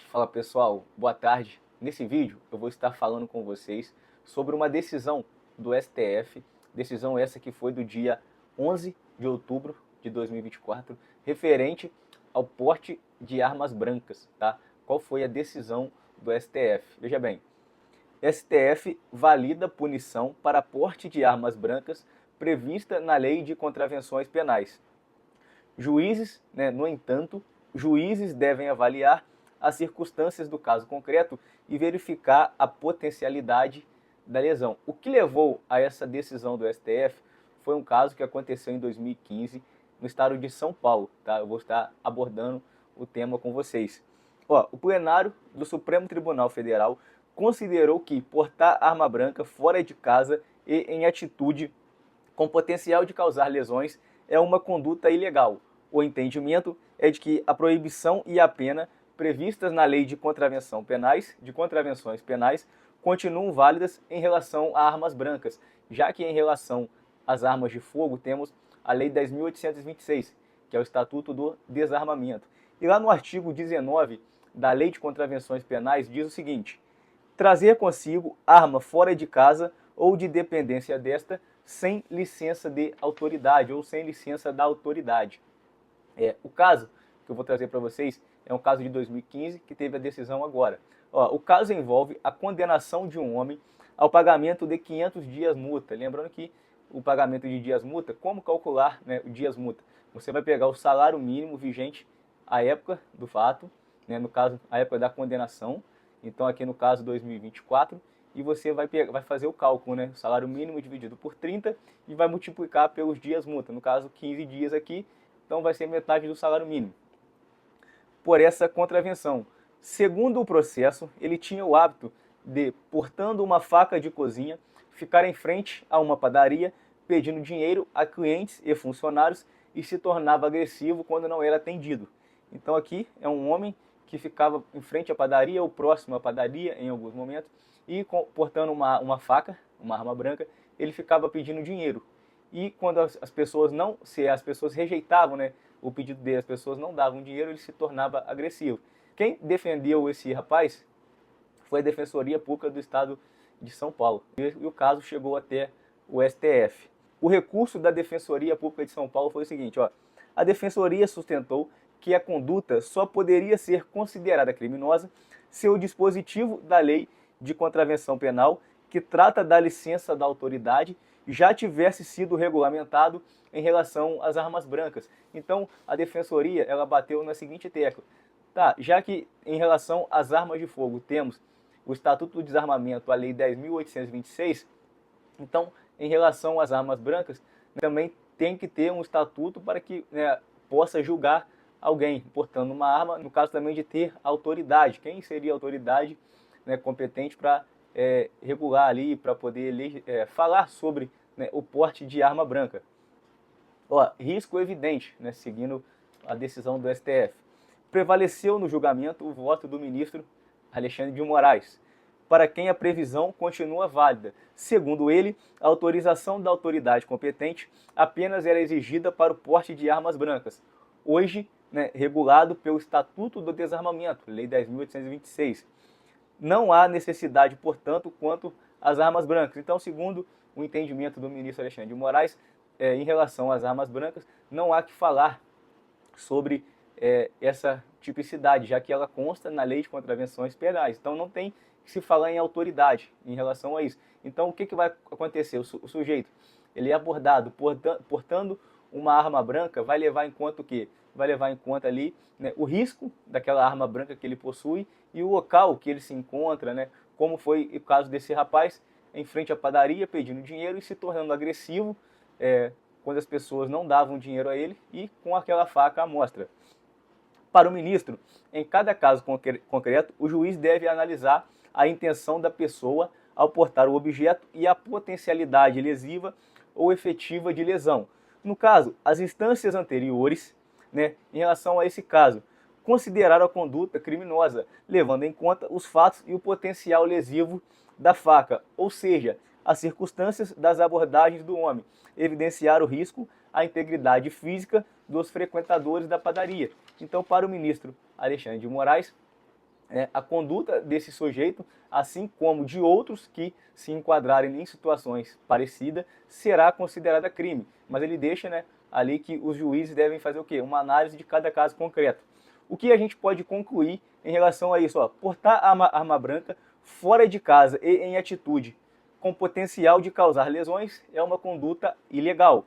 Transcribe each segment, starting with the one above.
Fala pessoal, boa tarde. Nesse vídeo eu vou estar falando com vocês sobre uma decisão do STF, decisão essa que foi do dia 11 de outubro de 2024, referente ao porte de armas brancas, tá? Qual foi a decisão do STF? Veja bem, STF valida punição para porte de armas brancas prevista na Lei de Contravenções Penais. Juízes, no entanto, juízes devem avaliar as circunstâncias do caso concreto e verificar a potencialidade da lesão. O que levou a essa decisão do STF foi um caso que aconteceu em 2015 no estado de São Paulo. Tá? Eu vou estar abordando o tema com vocês. O plenário do Supremo Tribunal Federal considerou que portar arma branca fora de casa e em atitude com potencial de causar lesões é uma conduta ilegal. O entendimento é de que a proibição e a pena previstas na Lei de Contravenções Penais continuam válidas em relação a armas brancas, já que em relação às armas de fogo temos a Lei 10.826, que é o Estatuto do Desarmamento. E lá no artigo 19 da Lei de Contravenções Penais diz o seguinte: trazer consigo arma fora de casa ou de dependência desta sem licença de autoridade ou sem licença da autoridade. O caso que eu vou trazer para vocês é um caso de 2015 que teve a decisão agora. O caso envolve a condenação de um homem ao pagamento de 500 dias multa. Lembrando que o pagamento de dias multa, como calcular o dias multa? Você vai pegar o salário mínimo vigente à época do fato, no caso, a época da condenação, então aqui no caso 2024, e você vai fazer o cálculo, o salário mínimo dividido por 30 e vai multiplicar pelos dias multa, no caso 15 dias aqui, então vai ser metade do salário mínimo. Por essa contravenção. Segundo o processo, ele tinha o hábito de, portando uma faca de cozinha, ficar em frente a uma padaria pedindo dinheiro a clientes e funcionários e se tornava agressivo quando não era atendido. Então aqui é um homem que ficava em frente à padaria ou próximo à padaria em alguns momentos e portando uma faca, uma arma branca, ele ficava pedindo dinheiro. E quando as pessoas rejeitavam o pedido dele, as pessoas não davam dinheiro, ele se tornava agressivo. Quem defendeu esse rapaz foi a Defensoria Pública do Estado de São Paulo. E o caso chegou até o STF. O recurso da Defensoria Pública de São Paulo foi o seguinte: a Defensoria sustentou que a conduta só poderia ser considerada criminosa se o dispositivo da Lei de Contravenção Penal, que trata da licença da autoridade, já tivesse sido regulamentado em relação às armas brancas. Então, a Defensoria ela bateu na seguinte tecla: já que em relação às armas de fogo temos o Estatuto do Desarmamento, a Lei 10.826, então, em relação às armas brancas, também tem que ter um estatuto para que possa julgar alguém portando uma arma, no caso também de ter autoridade. Quem seria a autoridade competente para regular ali, para poder falar sobre o porte de arma branca? Risco evidente, seguindo a decisão do STF. Prevaleceu no julgamento o voto do ministro Alexandre de Moraes, para quem a previsão continua válida. Segundo ele, a autorização da autoridade competente apenas era exigida para o porte de armas brancas, hoje regulado pelo Estatuto do Desarmamento, Lei 10.826. Não há necessidade, portanto, quanto às armas brancas. Então, segundo o entendimento do ministro Alexandre de Moraes, em relação às armas brancas, não há que falar sobre essa tipicidade, já que ela consta na Lei de Contravenções Penais. Então, não tem que se falar em autoridade em relação a isso. Então, o que vai acontecer? O sujeito ele é abordado portando uma arma branca, vai levar em conta o quê? Vai levar em conta ali o risco daquela arma branca que ele possui e o local que ele se encontra, como foi o caso desse rapaz em frente à padaria pedindo dinheiro e se tornando agressivo quando as pessoas não davam dinheiro a ele e com aquela faca à mostra. Para o ministro, em cada caso concreto, o juiz deve analisar a intenção da pessoa ao portar o objeto e a potencialidade lesiva ou efetiva de lesão. No caso, as instâncias anteriores, em relação a esse caso, consideraram a conduta criminosa, levando em conta os fatos e o potencial lesivo da faca, ou seja, as circunstâncias das abordagens do homem, evidenciar o risco à integridade física dos frequentadores da padaria. Então, para o ministro Alexandre de Moraes, a conduta desse sujeito, assim como de outros que se enquadrarem em situações parecidas, será considerada crime. Mas ele deixa, né, ali que os juízes devem fazer o quê? Uma análise de cada caso concreto. O que a gente pode concluir em relação a isso? Ó, portar arma branca fora de casa e em atitude com potencial de causar lesões é uma conduta ilegal.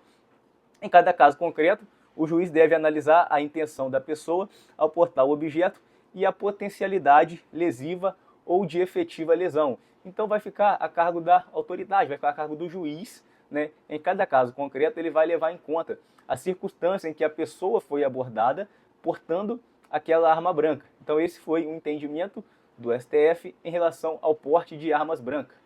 Em cada caso concreto, o juiz deve analisar a intenção da pessoa ao portar o objeto e a potencialidade lesiva ou de efetiva lesão. Então vai ficar a cargo da autoridade, vai ficar a cargo do juiz, né? Em cada caso concreto, ele vai levar em conta a circunstância em que a pessoa foi abordada portando aquela arma branca. Então esse foi o entendimento do STF em relação ao porte de armas brancas.